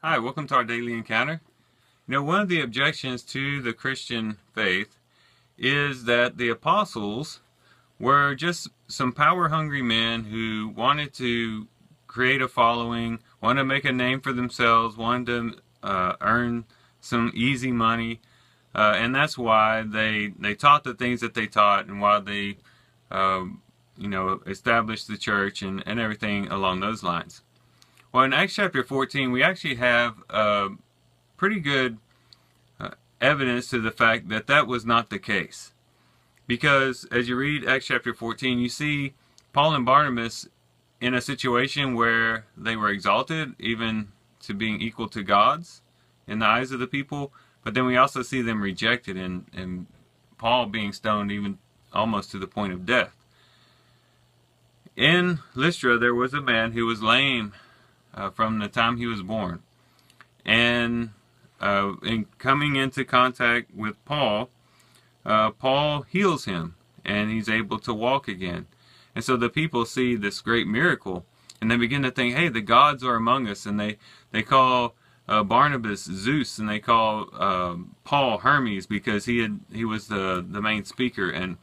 Hi, welcome to our daily encounter. One of the objections to the Christian faith is that the apostles were just some power-hungry men who wanted to create a following, wanted to make a name for themselves, wanted to earn some easy money, and that's why they taught the things that they taught, and why they, established the church and everything along those lines. Well, in Acts chapter 14, we actually have pretty good evidence to the fact that that was not the case. Because as you read Acts chapter 14, you see Paul and Barnabas in a situation where they were exalted, even to being equal to gods in the eyes of the people. But then we also see them rejected, and Paul being stoned even almost to the point of death. In Lystra, there was a man who was lame from the time he was born. And in coming into contact with Paul, Paul heals him, and he's able to walk again. And so the people see this great miracle, and they begin to think, hey, the gods are among us, and they call Barnabas Zeus, and they call Paul Hermes, because he was the main speaker, and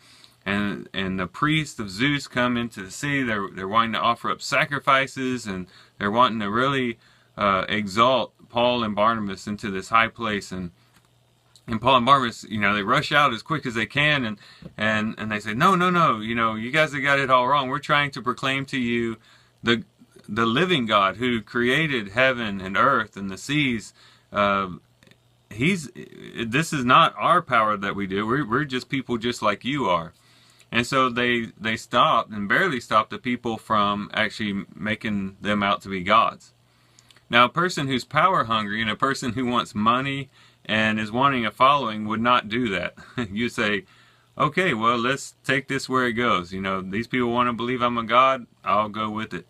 the priests of Zeus come into the city. They're wanting to offer up sacrifices, and they're wanting to really exalt Paul and Barnabas into this high place. And Paul and Barnabas, they rush out as quick as they can, and they say, no, you guys have got it all wrong. We're trying to proclaim to you the living God who created heaven and earth and the seas. This is not our power that we do. We're just people just like you are. And so they stopped, and barely stopped, the people from actually making them out to be gods. Now, a person who's power hungry and a person who wants money and is wanting a following would not do that. You say, okay, well, let's take this where it goes. These people want to believe I'm a god, I'll go with it.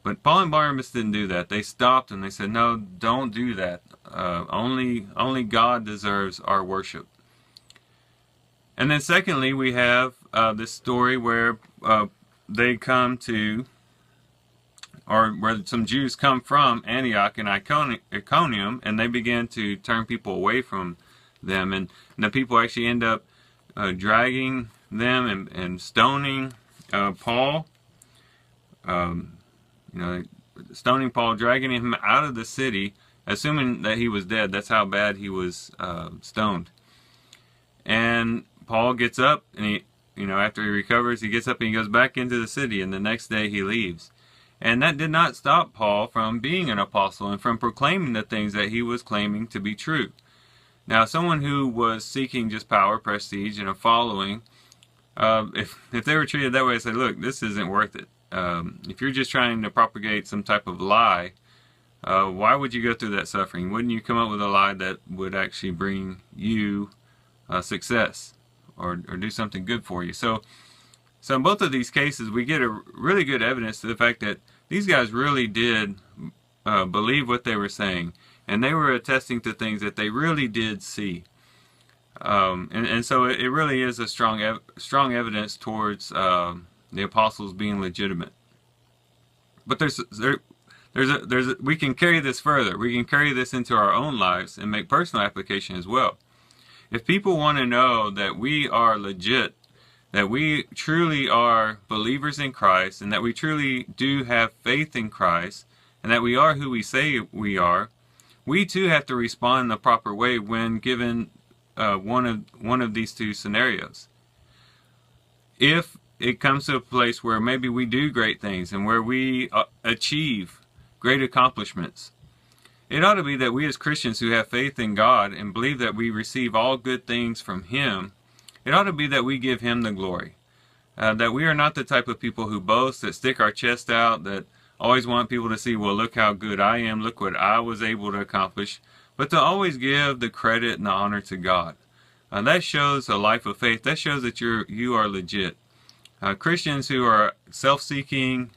But Paul and Barnabas didn't do that. They stopped and they said, no, don't do that. Only God deserves our worship. And then secondly, we have this story where they come to, or where some Jews come from Antioch and Iconium, and they begin to turn people away from them. And the people actually end up dragging them and stoning Paul. Stoning Paul, dragging him out of the city, assuming that he was dead. That's how bad he was stoned. And Paul gets up, and he, after he recovers, he gets up and he goes back into the city, and the next day he leaves. And that did not stop Paul from being an apostle and from proclaiming the things that he was claiming to be true. Now, someone who was seeking just power, prestige, and a following, if they were treated that way, I'd say, look, this isn't worth it. If you're just trying to propagate some type of lie, why would you go through that suffering? Wouldn't you come up with a lie that would actually bring you success or do something good for you? So in both of these cases, we get a really good evidence to the fact that these guys really did believe what they were saying, and they were attesting to things that they really did see. And so it really is a strong evidence towards the apostles being legitimate. But we can carry this further. We can carry this into our own lives and make personal application as well. If people want to know that we are legit, that we truly are believers in Christ, and that we truly do have faith in Christ, and that we are who we say we are, we too have to respond in the proper way when given one of these two scenarios. If it comes to a place where maybe we do great things and where we achieve great accomplishments, it ought to be that we as Christians who have faith in God and believe that we receive all good things from Him, it ought to be that we give Him the glory. That we are not the type of people who boast, that stick our chest out, that always want people to see, well, look how good I am, look what I was able to accomplish, but to always give the credit and the honor to God. That shows a life of faith. That shows that you are legit. Christians who are self-seeking,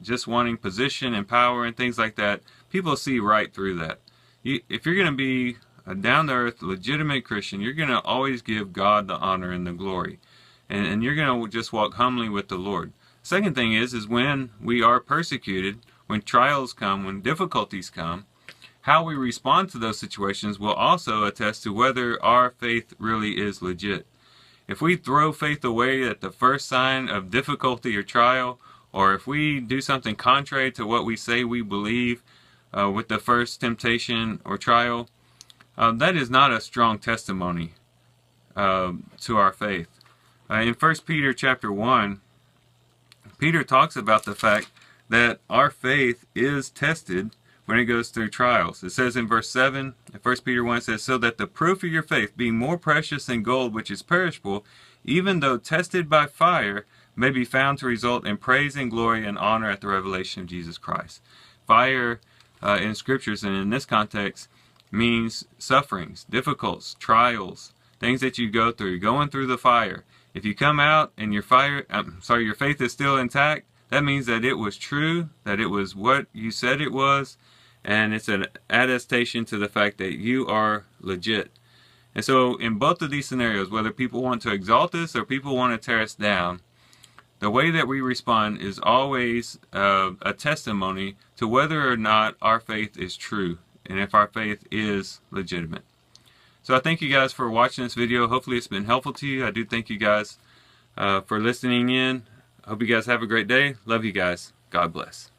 just wanting position and power and things like that, people see right through that. If you're going to be a down-to-earth, legitimate Christian, you're going to always give God the honor and the glory. And you're going to just walk humbly with the Lord. Second thing is when we are persecuted, when trials come, when difficulties come, how we respond to those situations will also attest to whether our faith really is legit. If we throw faith away at the first sign of difficulty or trial, or if we do something contrary to what we say we believe with the first temptation or trial, that is not a strong testimony to our faith. In 1 Peter chapter 1, Peter talks about the fact that our faith is tested when it goes through trials. It says in verse 7, 1 Peter 1 says, "So that the proof of your faith, being more precious than gold which is perishable, even though tested by fire, may be found to result in praise and glory and honor at the revelation of Jesus Christ." Fire in scriptures and in this context means sufferings, difficulties, trials, things that you go through, going through the fire. If you come out and your faith is still intact, that means that it was true, that it was what you said it was, and it's an attestation to the fact that you are legit. And so in both of these scenarios, whether people want to exalt us or people want to tear us down, the way that we respond is always a testimony to whether or not our faith is true and if our faith is legitimate. So I thank you guys for watching this video. Hopefully it's been helpful to you. I do thank you guys for listening in. I hope you guys have a great day. Love you guys. God bless.